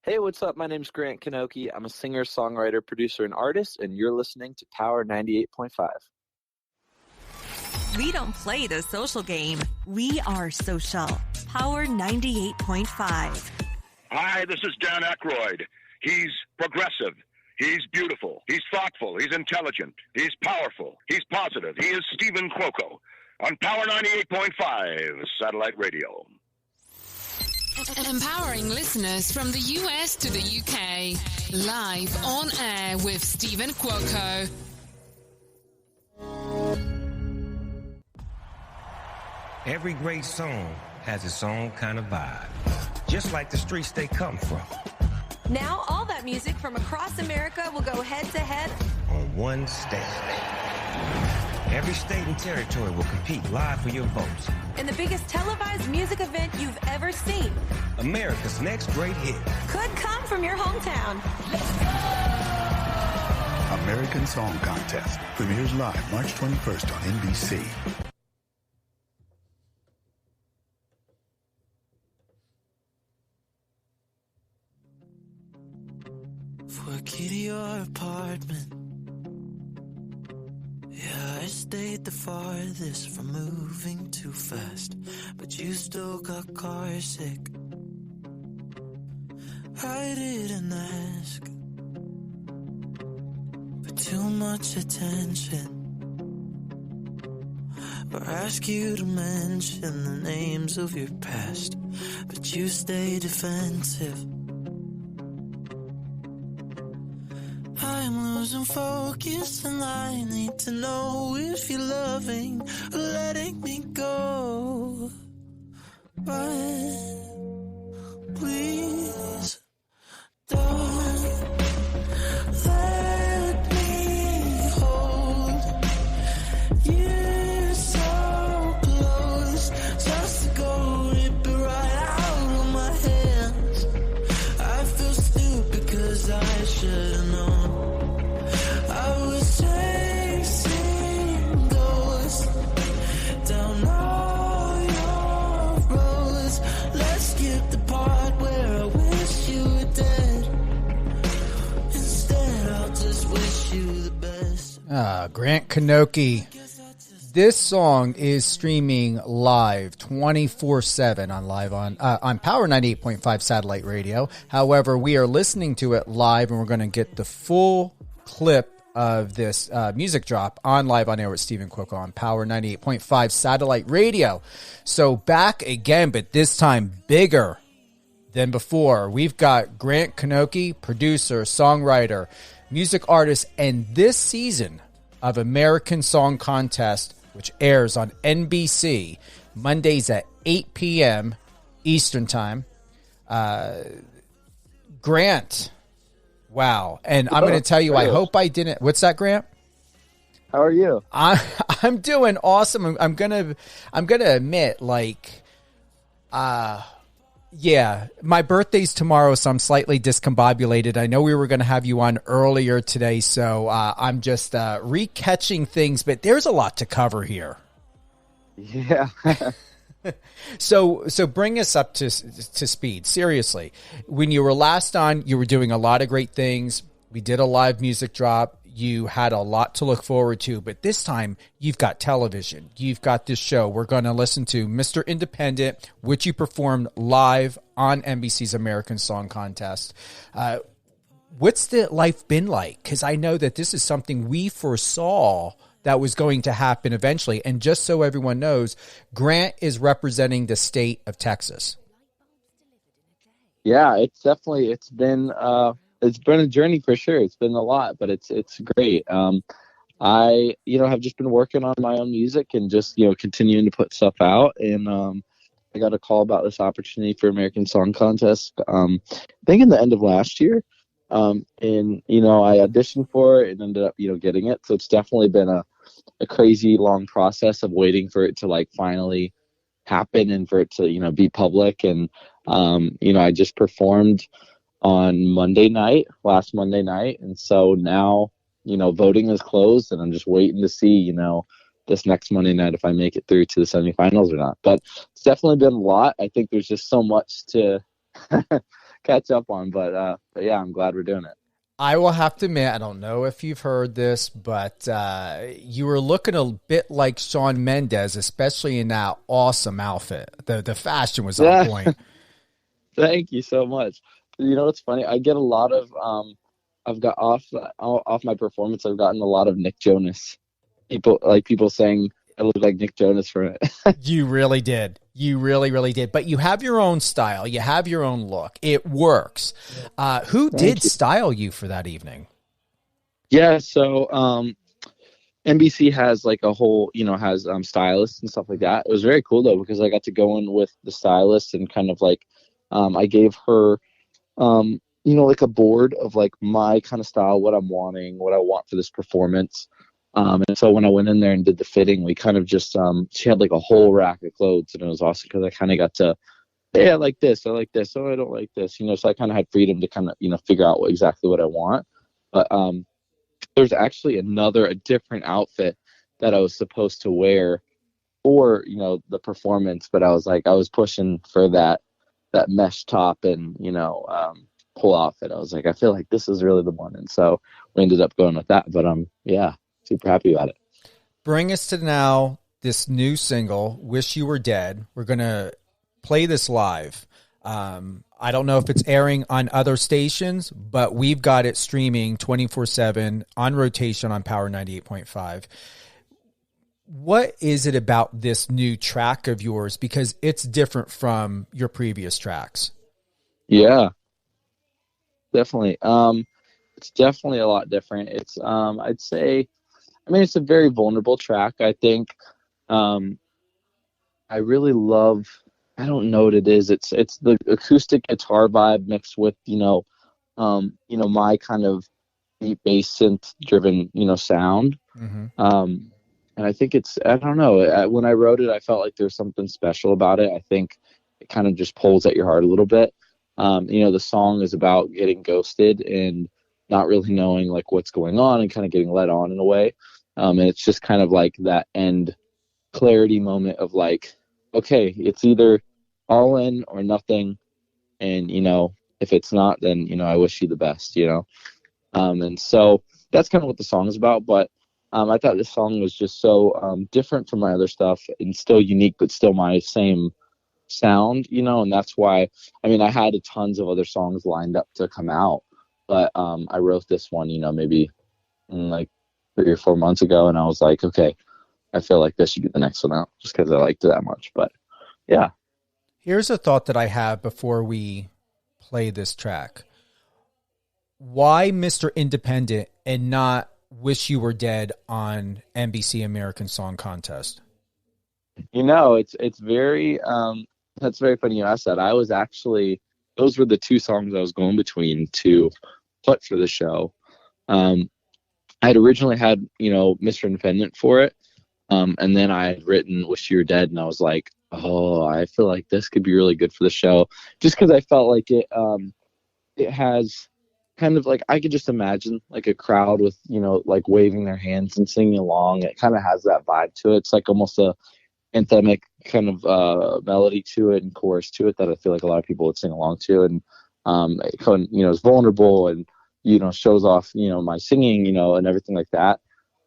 Hey, what's up? My name's Grant Knoche. I'm a singer, songwriter, producer, and artist, and you're listening to Power 98.5. We don't play the social game. We are social. Power 98.5. Hi, this is Dan Aykroyd. He's progressive. He's beautiful. He's thoughtful. He's intelligent. He's powerful. He's positive. He is Steven Cuoco on Power 98.5 Satellite Radio. Empowering listeners from the US to the UK. Live on air with Steven Cuoco. Every great song has its own kind of vibe, just like the streets they come from. Now all that music from across America will go head-to-head on one stage. Every state and territory will compete live for your votes. In the biggest televised music event you've ever seen. America's next great hit could come from your hometown. Let's go! American Song Contest premieres live March 21st on NBC. For a key to your apartment. Yeah, I stayed the farthest from moving too fast, but you still got car sick. I didn't ask for too much attention, or ask you to mention the names of your past, but you stay defensive. I'm losing focus and I need to know if you're loving or letting me go. But please don't let me hold you so close, just to go rip it right out of my hands. I feel stupid cause I should've known. I was chasing ghosts down all your roads. Let's skip the part where I wish you were dead. Instead, I'll just wish you the best. Grant Knoche. This song is streaming live 24/7 on Power 98.5 Satellite Radio. However, we are listening to it live, and we're going to get the full clip of this music drop on Live on Air with Steven Cuoco on Power 98.5 Satellite Radio. So back again, but this time bigger than before. We've got Grant Knoche, producer, songwriter, music artist, and this season of American Song Contest, which airs on NBC Mondays at 8 p.m. Eastern Time. Grant, wow. And I'm going to tell you, I hope I didn't. What's that, Grant? How are you? I'm doing awesome. I'm gonna admit, yeah, my birthday's tomorrow, so I'm slightly discombobulated. I know we were going to have you on earlier today, so I'm just recatching things, but there's a lot to cover here. Yeah. So bring us up to speed. Seriously, when you were last on, you were doing a lot of great things. We did a live music drop. You had a lot to look forward to, but this time you've got television. You've got this show. We're going to listen to Mr. Independent, which you performed live on NBC's American Song Contest. What's the life been like? Because I know that this is something we foresaw that was going to happen eventually. And just so everyone knows, Grant is representing the state of Texas. Yeah, it's been a journey for sure. It's been a lot, but it's great. I have just been working on my own music and just continuing to put stuff out. And I got a call about this opportunity for American Song Contest. I think in the end of last year, and I auditioned for it and ended up getting it. So it's definitely been a crazy long process of waiting for it to finally happen and for it to be public. And I just performed on last Monday night. And so now, voting is closed and I'm just waiting to see, this next Monday night if I make it through to the semifinals or not. But it's definitely been a lot. I think there's just so much to catch up on. But yeah, I'm glad we're doing it. I will have to admit, I don't know if you've heard this, but you were looking a bit like Shawn Mendes, especially in that awesome outfit. The fashion was on point. Thank you so much. You know what's funny? I get a lot of I've got off my performance. I've gotten a lot of Nick Jonas people saying I look like Nick Jonas for it. You really did. You really, really did. But you have your own style. You have your own look. It works. Who did style you for that evening? Yeah, so NBC has like a whole, has stylists and stuff like that. It was very cool though because I got to go in with the stylist and kind of like I gave her like a board of like my kind of style, what I'm wanting, what I want for this performance. And so when I went in there and did the fitting, we kind of just, she had like a whole rack of clothes and it was awesome because I kind of got to, hey, I like this, oh, I don't like this, so I kind of had freedom to kind of, figure out exactly what I want. But there's actually a different outfit that I was supposed to wear for, the performance, but I was pushing for that mesh top and, pull off it. I was like, I feel like this is really the one. And so we ended up going with that, but yeah. Super happy about it. Bring us to now this new single, Wish You Were Dead. We're going to play this live. I don't know if it's airing on other stations, but we've got it streaming 24/7 on rotation on Power 98.5. What is it about this new track of yours? Because it's different from your previous tracks. Yeah, definitely. It's definitely a lot different. It's, I'd say, it's a very vulnerable track. I think I really love, I don't know what it is. It's the acoustic guitar vibe mixed with, my kind of deep bass synth driven, sound. Mm-hmm. And I think I don't know. When I wrote it, I felt like there's something special about it. I think it kind of just pulls at your heart a little bit. The song is about getting ghosted and not really knowing like what's going on and kind of getting led on in a way. And it's just kind of like that end clarity moment of like, okay, it's either all in or nothing. And, if it's not, then, I wish you the best, and so that's kind of what the song is about. But I thought this song was just so different from my other stuff and still unique, but still my same sound, and that's why, I had tons of other songs lined up to come out. But I wrote this one, maybe like 3 or 4 months ago, and I was like, okay, I feel like this should be the next one out, just because I liked it that much. But yeah. Here's a thought that I have before we play this track. Why Mr. Independent and not Wish You Were Dead on NBC American Song Contest? It's very, that's very funny you asked that. I was actually, those were the two songs I was going between to put for the show. I had originally had, Mr. Independent for it. And then I had written Wish You Were Dead, and I was like, oh, I feel like this could be really good for the show. Just because I felt like it has kind of like, I could just imagine like a crowd with, like waving their hands and singing along. It kind of has that vibe to it. It's like almost a anthemic kind of melody to it and chorus to it that I feel like a lot of people would sing along to. And it's vulnerable and, shows off, my singing, and everything like that.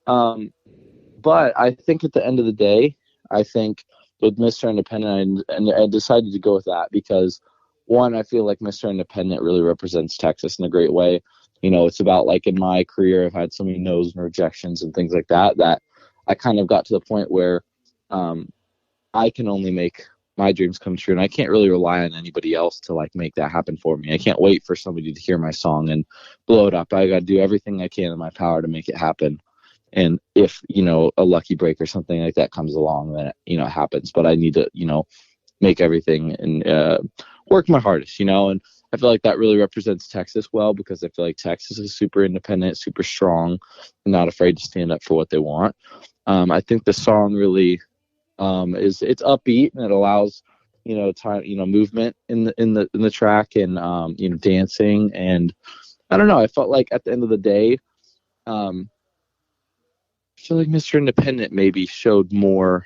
But I think at the end of the day, I think with Mr. Independent, and I decided to go with that because, one, I feel like Mr. Independent really represents Texas in a great way. It's about like in my career, I've had so many no's and rejections and things like that, that I kind of got to the point where I can only make my dreams come true, and I can't really rely on anybody else to like make that happen for me. I can't wait for somebody to hear my song and blow it up. I got to do everything I can in my power to make it happen. And if, a lucky break or something like that comes along, then, it happens. But I need to, make everything and work my hardest, and I feel like that really represents Texas well, because I feel like Texas is super independent, super strong, and not afraid to stand up for what they want. I think the song really it's upbeat, and it allows, time, movement in the track, and, dancing. And I don't know, I felt like at the end of the day, I feel like Mr. Independent maybe showed more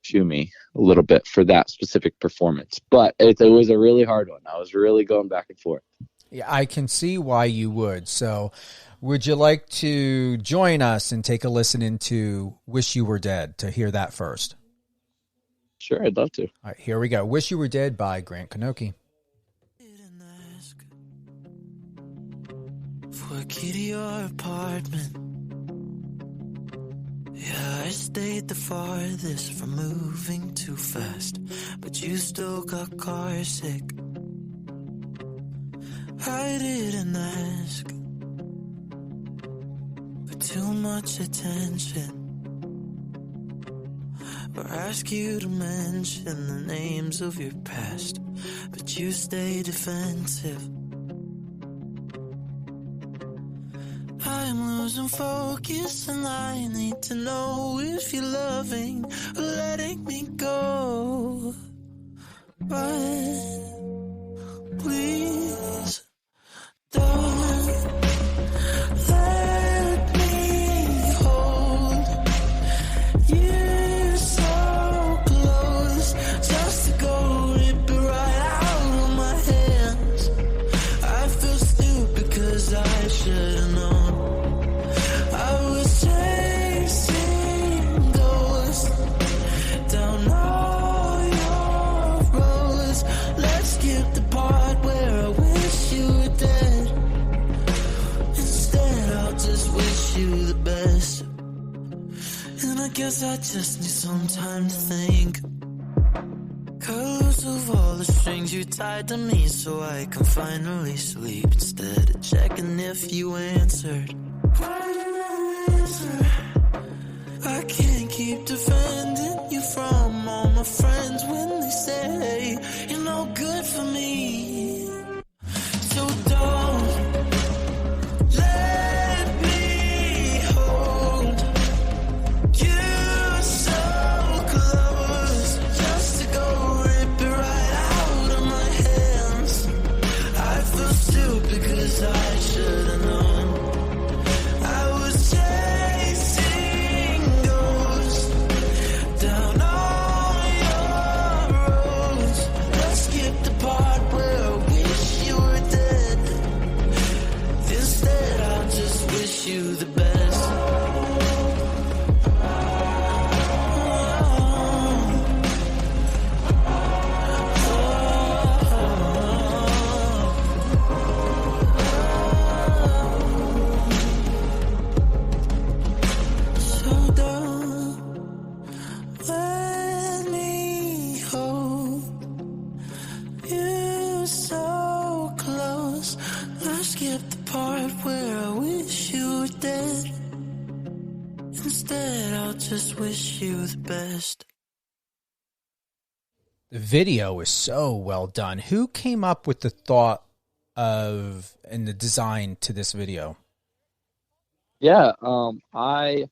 to me a little bit for that specific performance, but it was a really hard one. I was really going back and forth. Yeah, I can see why you would. So would you like to join us and take a listen into Wish You Were Dead to hear that first? Sure, I'd love to. All right, here we go. Wish You Were Dead by Grant Knoche. For a key to your apartment. Yeah, I stayed the farthest from moving too fast, but you still got car sick. I didn't ask for too much attention, or ask you to mention the names of your past, but you stay defensive. I'm losing focus and I need to know if you're loving or letting me go. But please don't let me hold you so close, just to go rip it right out of my hands. I feel stupid cause I should've known. I was chasing ghosts down all your roads. Let's skip the part where I wish you were dead. Instead, I'll just wish you the best. And I guess I just need some time to think. Cut loose of all the strings you tied to me so I can finally sleep, instead of checking if you answered. I can't keep defending you from all my friends when they say you're no good for me. So don't let me hold you so close, just to go rip it right out of my hands. I feel stupid cause I should've known. I was chasing ghosts down all your roads. Let's skip the part where I wish you were dead. Instead, I'll just wish you the best. So don't let me hold you so close. Let's skip the part where I wish you were dead. Instead, I'll just wish you the best. The video is so well done. Who came up with the thought of and the design to this video? Yeah, I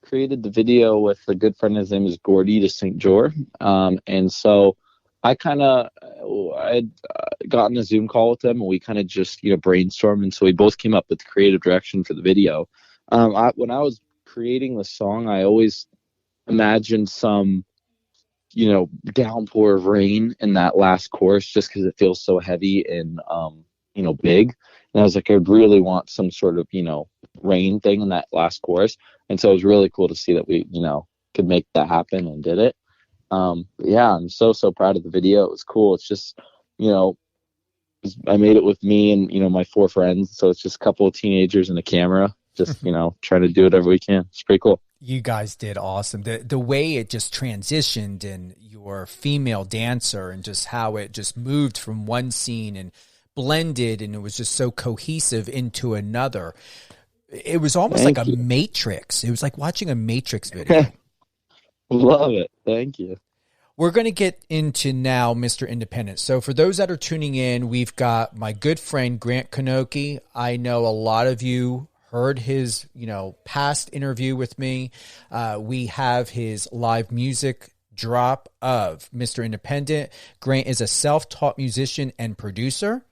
created the video with a good friend. His name is Gordy de St. Jor. And so I had gotten a Zoom call with him, and we kind of just, brainstormed. And so we both came up with the creative direction for the video. When I was creating the song, I always imagined some, downpour of rain in that last chorus, just because it feels so heavy and, big. And I was like, I'd really want some sort of, rain thing in that last chorus. And so it was really cool to see that we, could make that happen and did it. Yeah, I'm so proud of the video. It was cool. It's just, I made it with me and, my 4 friends. So it's just a couple of teenagers and a camera, just, trying to do whatever we can. It's pretty cool. You guys did awesome. The way it just transitioned and your female dancer and just how it just moved from one scene and blended, and it was just so cohesive into another. It was almost like a Matrix. It was like watching a Matrix video. Love it. Thank you. We're going to get into now Mr. Independent. So for those that are tuning in, we've got my good friend Grant Knoche. I know a lot of you heard his, past interview with me. We have his live music drop of Mr. Independent. Grant is a self-taught musician and producer.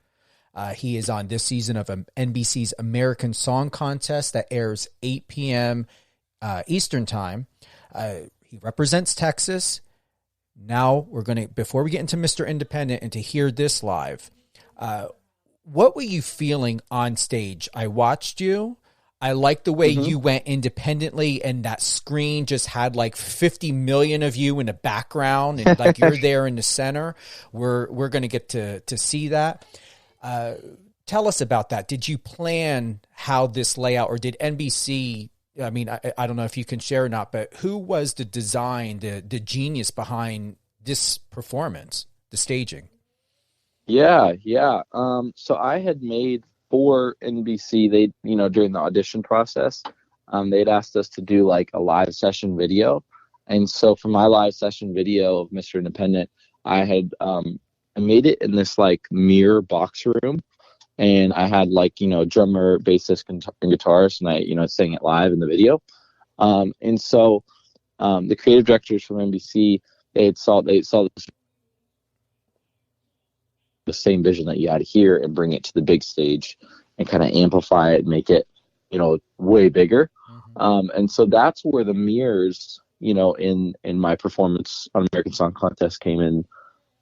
He is on this season of NBC's American Song Contest that airs 8 p.m. Eastern Time. He represents Texas. Now before we get into Mr. Independent and to hear this live, what were you feeling on stage? I watched you. I like the way you went independently, and that screen just had like 50 million of you in the background, and like you're there in the center. We're going to get to see that. Tell us about that. Did you plan how this layout, or did NBC? I mean, I don't know if you can share or not, but who was the design, the genius behind this performance, the staging? Yeah. So I had made for NBC, they, during the audition process, they'd asked us to do like a live session video. And so for my live session video of Mr. Independent, I had, I made it in this like mirror box room, and I had like, drummer, bassist, and guitarist, and I sang it live in the video. And so, the creative directors from NBC, they saw this, the same vision that you had here, and bring it to the big stage and kind of amplify it and make it, way bigger. And so that's where the mirrors, in my performance on American Song Contest came in.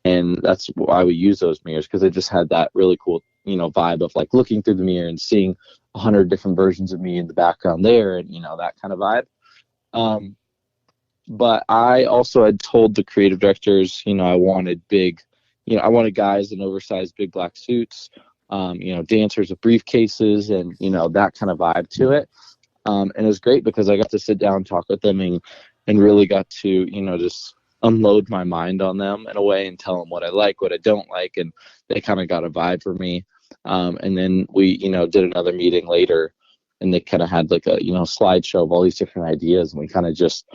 And that's why we use those mirrors, because it just had that really cool, vibe of like looking through the mirror and seeing 100 different versions of me in the background there, and, that kind of vibe. But I also had told the creative directors, I wanted big, I wanted guys in oversized big black suits, dancers with briefcases, and, that kind of vibe to it. And it was great because I got to sit down and talk with them, and really got to, just unload my mind on them in a way and tell them what I like, what I don't like. And they kind of got a vibe for me. And then we, did another meeting later, and they kind of had like a, slideshow of all these different ideas. And we kind of just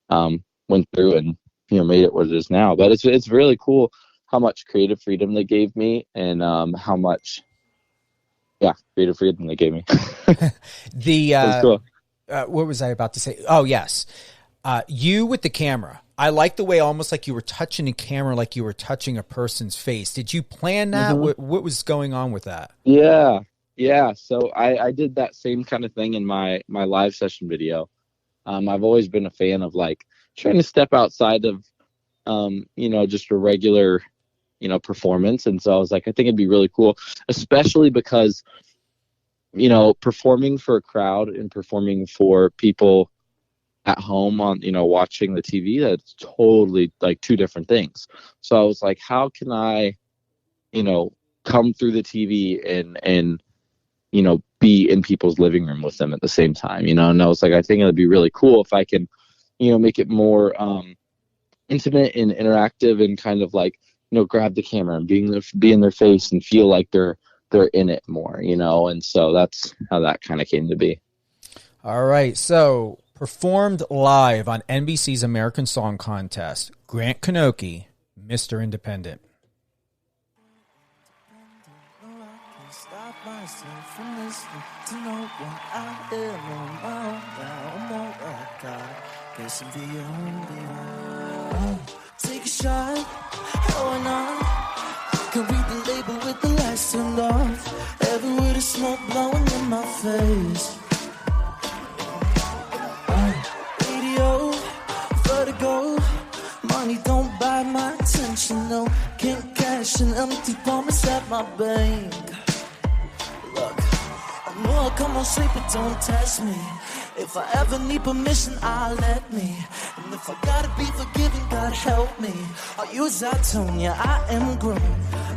went through and, made it what it is now. But it's really cool how much creative freedom they gave me, and how much, creative freedom they gave me. That's cool. What was I about to say? Oh, yes. You with the camera. I like the way almost like you were touching the camera, like you were touching a person's face. Did you plan that? What was going on with that? Yeah. So I did that same kind of thing in my live session video. I've always been a fan of like trying to step outside of, just a regular, performance. And so I was like, I think it'd be really cool, especially because, performing for a crowd and performing for people at home on, watching the TV, that's totally like two different things. So I was like, how can I, come through the TV and, be in people's living room with them at the same time, and I was like, I think it'd be really cool if I can, make it more, intimate and interactive, and kind of like, grab the camera and be in their face and feel like they're in it more, and so that's how that kind of came to be. All right. So, performed live on NBC's American Song Contest, Grant Knoche, Mr. Independent. Take a shot, why not? I can read the label with the lights turned off. Every word is smoke blowing in my face. Radio, vertigo, money don't buy my attention, no. Can't cash an empty promise at my bank. Look, I know I'll come on straight, but don't test me. If I ever need permission, I'll let me. And if I gotta be forgiven, God help me. I'll use that tone, yeah, I am grown.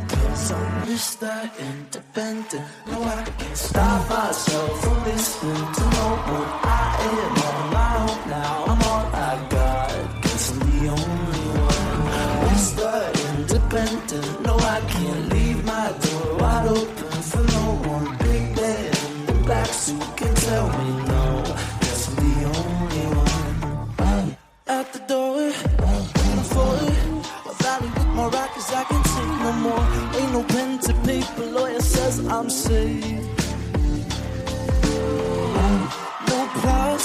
Cause I'm Mr. Independent. No, I can't stop myself from listening to no one. I am on my own now. I'm all I got. Guess I'm the only one. Mr. Independent. No, I can't leave my door wide open for no one. Big man in the black suit can tell me no. Guess I'm the only one. At the door, waiting for it. A valley with more rockets, I can take no more. Ain't no pen to paper, lawyer says I'm safe. No plot,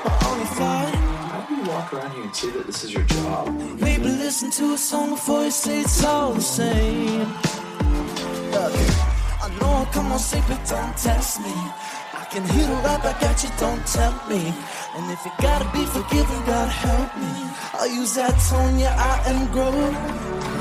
my only fight. How do you walk around here and say that this is your job? Maybe listen to a song before you say it's all the same. Look, I know I'll come on safe, but don't test me. I can hear the rap, I got you, don't tempt me. And if you gotta be forgiven, God help me. I'll use that tone, yeah, I am grown.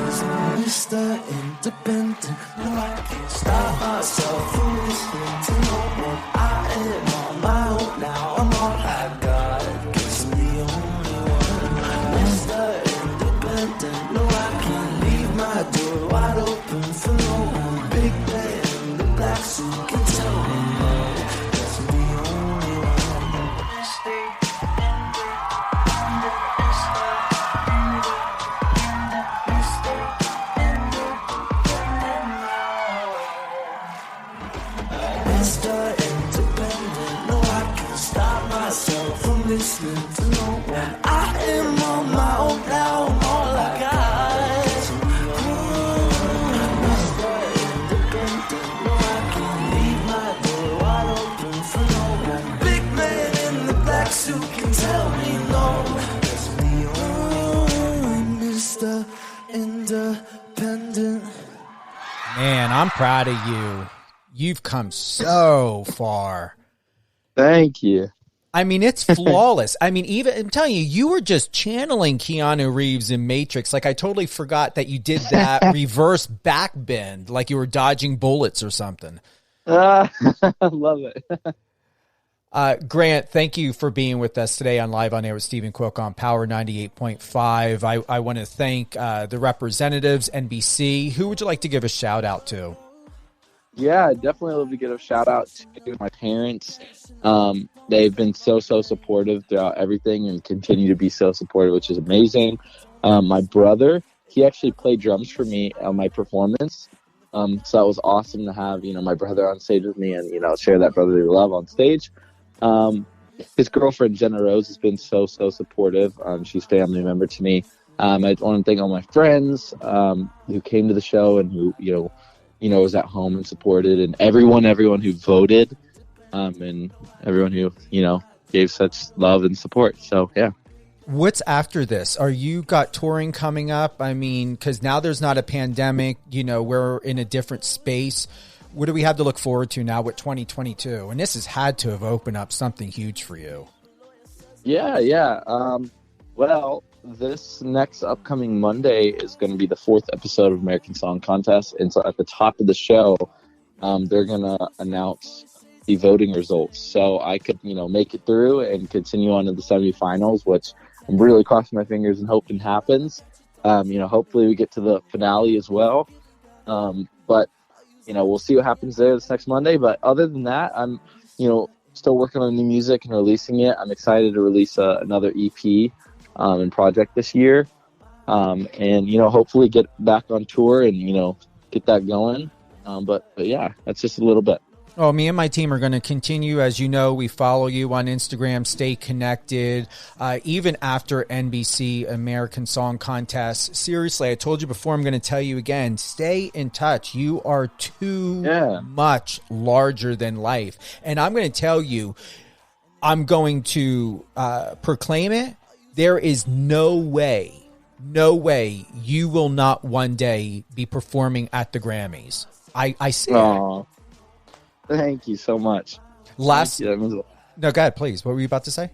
'cause I'm Mr. Independent. No, I can't stop myself from listening to no one. I am on my own now, I'm all I got, 'cause I'm the only one. Mr. Independent, no, I can't leave my door wide open for no one. Big man in the black suit can tell me no, 'cause I'm the only one. Mr. Independent, no, I can't stop myself from listening to no one. I am on my own now, I'm all I got. Mr. Independent, no, I can't leave my door wide open for no one. Big man in the black suit can tell me no, 'cause I'm the only Mr. Independent. Man, I'm proud of you. You've come so far. Thank you. I mean, it's flawless. I mean, even I'm telling you, you were just channeling Keanu Reeves in Matrix. Like, I totally forgot that you did that reverse back bend, like you were dodging bullets or something. I love it. Grant, thank you for being with us today on Live on Air with Steven Cuoco on Power 98.5. I want to thank the representatives, NBC. Who would you like to give a shout out to? Yeah, I'd definitely love to give a shout out to my parents. They've been so supportive throughout everything and continue to be so supportive, which is amazing. My brother, he actually played drums for me on my performance. So that was awesome to have, my brother on stage with me and, share that brotherly love on stage. His girlfriend, Jenna Rose, has been so supportive. She's a family member to me. I want to thank all my friends who came to the show and who, was at home and supported, and everyone who voted, and everyone who, gave such love and support. So, yeah. What's after this? Are you got touring coming up? I mean, because now there's not a pandemic, we're in a different space. What do we have to look forward to now with 2022? And this has had to have opened up something huge for you. Yeah. Well, this next upcoming Monday is going to be the 4th episode of American Song Contest. And so at the top of the show, they're going to announce the voting results. So I could, make it through and continue on to the semifinals, which I'm really crossing my fingers and hoping happens. Hopefully we get to the finale as well. But, we'll see what happens there this next Monday. But other than that, I'm, still working on new music and releasing it. I'm excited to release another EP and project this year, and hopefully get back on tour and get that going. But yeah, that's just a little bit. Oh, me and my team are going to continue. As you know, we follow you on Instagram, stay connected, even after NBC American Song Contest. Seriously, I told you before, I'm going to tell you again, stay in touch. You are too much larger than life. And I'm going to tell you, I'm going to proclaim it. There is no way you will not one day be performing at the Grammys. I say it. Thank you so much. No, go ahead, please. What were you about to say?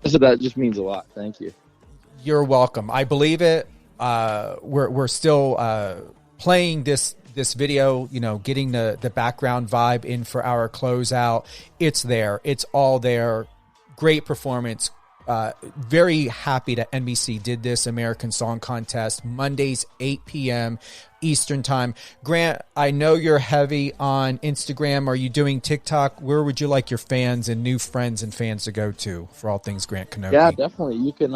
So that just means a lot. Thank you. You're welcome. I believe it. We're still playing this video, getting the background vibe in for our closeout. It's there. It's all there. Great performance. Very happy that NBC did this American Song Contest, Mondays, 8 p.m. Eastern Time. Grant, I know you're heavy on Instagram. Are you doing TikTok? Where would you like your fans and new friends and fans to go to for all things Grant Knoche? Yeah, definitely. You can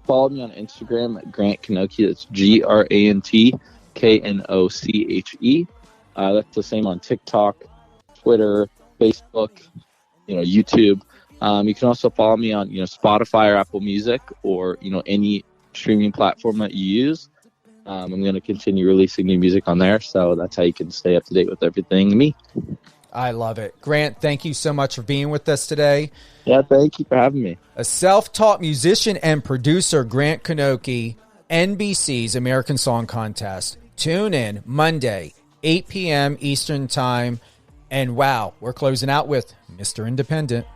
follow me on Instagram at Grant Knoche. That's GrantKnoche. That's the same on TikTok, Twitter, Facebook, YouTube. You can also follow me on, Spotify or Apple Music or, any streaming platform that you use. I'm going to continue releasing new music on there. So that's how you can stay up to date with everything me. I love it. Grant, thank you so much for being with us today. Yeah, thank you for having me. A self-taught musician and producer, Grant Knoche, NBC's American Song Contest. Tune in Monday, 8 p.m. Eastern Time. And wow, we're closing out with Mr. Independent.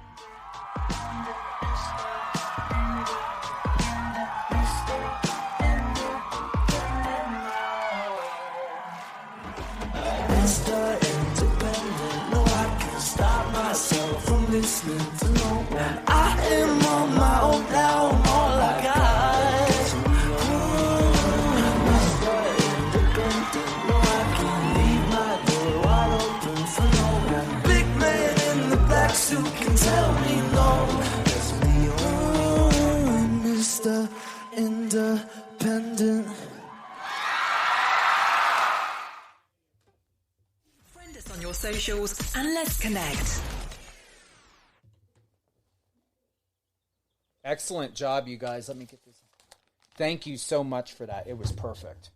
myself from listening to no one. I am on my own now, I'm all I got. Mr. Independent, no, I can't leave my door wide open for no one. Big man in the black suit can tell me no. Let's be on, Mr. Independent. Friend us on your socials and let's connect. Excellent job, you guys. Let me get this. Thank you so much for that. It was perfect.